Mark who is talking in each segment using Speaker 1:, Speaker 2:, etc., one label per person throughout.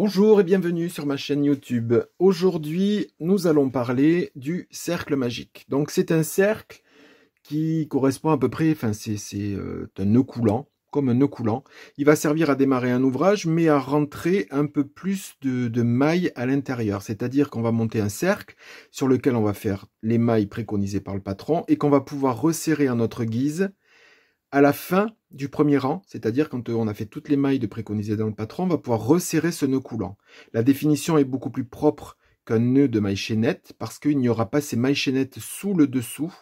Speaker 1: Bonjour et bienvenue sur ma chaîne YouTube. Aujourd'hui, nous allons parler du cercle magique. Donc c'est un cercle qui correspond à peu près, c'est un nœud coulant, comme un nœud coulant. Il va servir à démarrer un ouvrage, mais à rentrer un peu plus de mailles à l'intérieur. C'est-à-dire qu'on va monter un cercle sur lequel on va faire les mailles préconisées par le patron et qu'on va pouvoir resserrer à notre guise à la fin du premier rang, c'est-à-dire quand on a fait toutes les mailles de préconisées dans le patron, on va pouvoir resserrer ce nœud coulant. La définition est beaucoup plus propre qu'un nœud de maille chaînette parce qu'il n'y aura pas ces mailles chaînettes sous le dessous.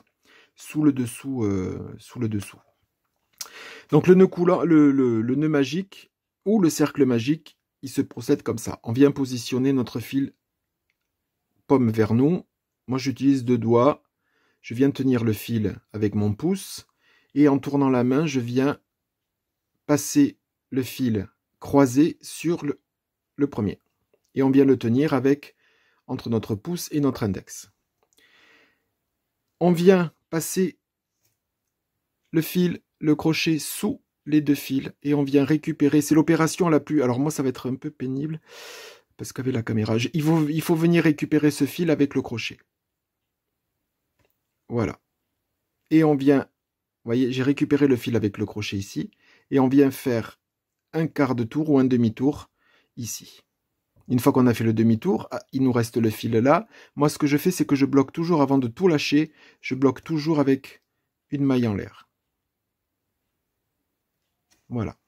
Speaker 1: Donc le nœud coulant, le nœud magique ou le cercle magique, il se procède comme ça. On vient positionner notre fil paume vers nous. Moi j'utilise 2 doigts. Je viens tenir le fil avec mon pouce. Et en tournant la main, je viens passer le fil croisé sur le premier. Et on vient le tenir avec entre notre pouce et notre index. On vient passer le fil, le crochet sous les 2 fils et on vient récupérer. C'est l'opération la plus... Alors moi, ça va être un peu pénible parce qu'avec la caméra, il faut venir récupérer ce fil avec le crochet. Voilà. Et on vient... Vous voyez, j'ai récupéré le fil avec le crochet ici, et on vient faire un quart de tour ou un demi-tour ici. Une fois qu'on a fait le demi-tour, il nous reste le fil là. Moi, ce que je fais, c'est que je bloque toujours, avant de tout lâcher, je bloque toujours avec une maille en l'air. Voilà.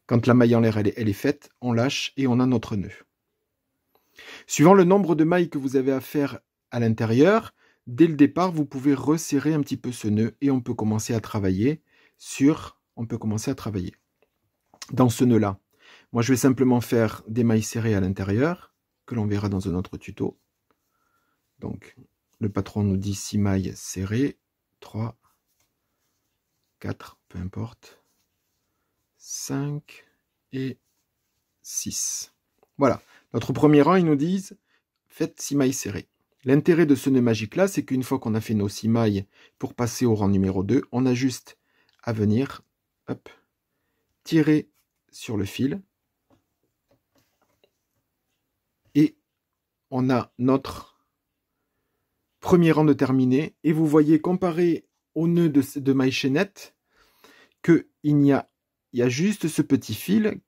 Speaker 1: Quand la maille en l'air, elle est faite, on lâche et on a notre nœud. Suivant le nombre de mailles que vous avez à faire à l'intérieur, dès le départ, vous pouvez resserrer un petit peu ce nœud et on peut commencer à travailler dans ce nœud-là. Moi, je vais simplement faire des mailles serrées à l'intérieur, que l'on verra dans un autre tuto. Donc, le patron nous dit 6 mailles serrées, 3, 4, peu importe, 5 et 6. Voilà, notre premier rang, ils nous disent, faites 6 mailles serrées. L'intérêt de ce nœud magique-là, c'est qu'une fois qu'on a fait nos 6 mailles pour passer au rang numéro 2, on a juste à venir tirer sur le fil. Et on a notre premier rang de terminé. Et vous voyez, comparé au nœud de maille chaînette, qu'il y a juste ce petit fil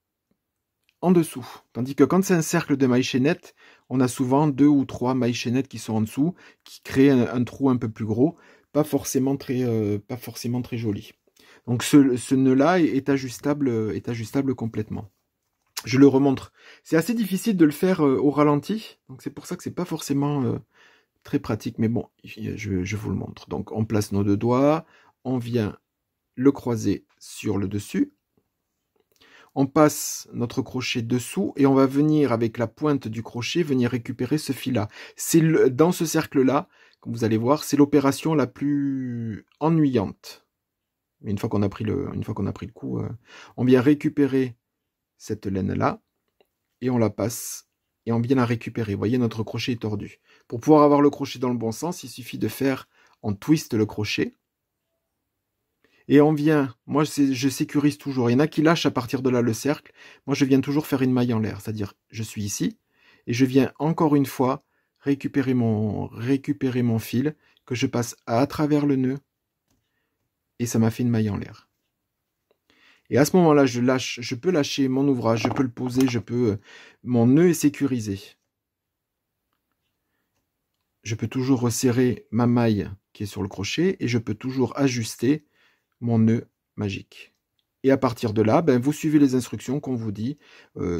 Speaker 1: en dessous. Tandis que quand c'est un cercle de maille chaînette, on a souvent 2 ou 3 mailles chaînettes qui sont en dessous, qui créent un trou un peu plus gros, pas forcément très joli. Donc ce nœud-là est ajustable complètement. Je le remontre. C'est assez difficile de le faire au ralenti, donc c'est pour ça que c'est pas forcément très pratique, mais bon, je vous le montre. Donc on place nos 2 doigts, on vient le croiser sur le dessus, on passe notre crochet dessous et on va venir avec la pointe du crochet venir récupérer ce fil-là. C'est dans ce cercle-là, comme vous allez voir, c'est l'opération la plus ennuyante. Mais une fois qu'on a pris le coup, on vient récupérer cette laine-là et on la passe et on vient la récupérer. Vous voyez, notre crochet est tordu. Pour pouvoir avoir le crochet dans le bon sens, il suffit de faire, on twist le crochet. Et on vient, moi je sécurise toujours. Il y en a qui lâchent à partir de là le cercle. Moi je viens toujours faire une maille en l'air. C'est-à-dire, je suis ici et je viens encore une fois récupérer mon fil que je passe à travers le nœud. Et ça m'a fait une maille en l'air. Et à ce moment-là, je peux lâcher mon ouvrage, je peux le poser, mon nœud est sécurisé. Je peux toujours resserrer ma maille qui est sur le crochet et je peux toujours ajuster mon nœud magique. Et à partir de là, vous suivez les instructions qu'on vous dit,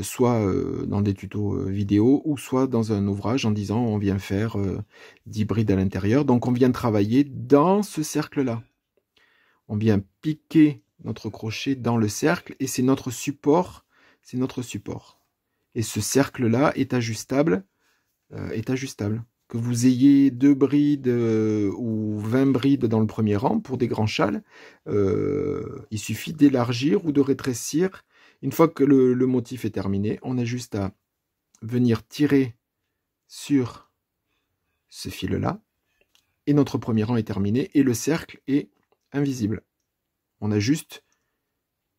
Speaker 1: soit dans des tutos vidéo ou soit dans un ouvrage en disant on vient faire 10 brides à l'intérieur. Donc on vient travailler dans ce cercle-là. On vient piquer notre crochet dans le cercle et c'est notre support. Et ce cercle-là est ajustable. Que vous ayez 2 brides ou 20 brides dans le premier rang pour des grands châles, il suffit d'élargir ou de rétrécir. Une fois que le motif est terminé, on a juste à venir tirer sur ce fil-là et notre premier rang est terminé et le cercle est invisible. On a juste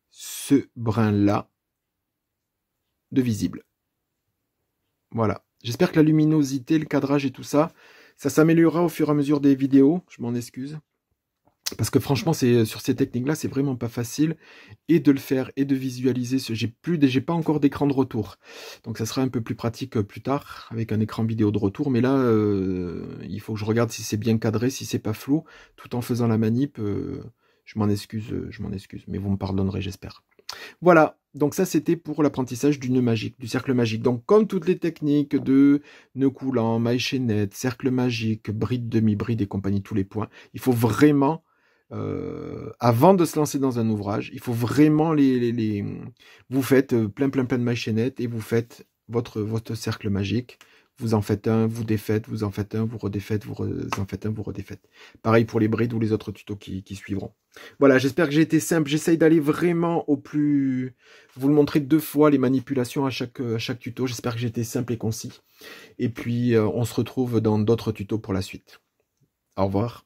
Speaker 1: ce brin-là de visible. Voilà. J'espère que la luminosité, le cadrage et tout ça, ça s'améliorera au fur et à mesure des vidéos. Je m'en excuse. Parce que franchement, sur ces techniques-là, c'est vraiment pas facile. Et de le faire et de visualiser. J'ai pas encore d'écran de retour. Donc ça sera un peu plus pratique plus tard, avec un écran vidéo de retour. Mais là, il faut que je regarde si c'est bien cadré, si c'est pas flou, tout en faisant la manip. Je m'en excuse, mais vous me pardonnerez, j'espère. Voilà, donc ça c'était pour l'apprentissage du nœud magique, du cercle magique. Donc comme toutes les techniques de nœud coulant, maille chaînette, cercle magique, bride, demi-bride et compagnie, tous les points, il faut vraiment, avant de se lancer dans un ouvrage, il faut vraiment vous faites plein de mailles chaînettes et vous faites votre cercle magique. Vous en faites un, vous défaites, vous en faites un, vous redéfaites, en faites un, vous redéfaites. Pareil pour les brides ou les autres tutos qui suivront. Voilà, j'espère que j'ai été simple. J'essaye d'aller vraiment au plus... Vous le montrer 2 fois les manipulations à chaque tuto. J'espère que j'ai été simple et concis. Et puis, on se retrouve dans d'autres tutos pour la suite. Au revoir.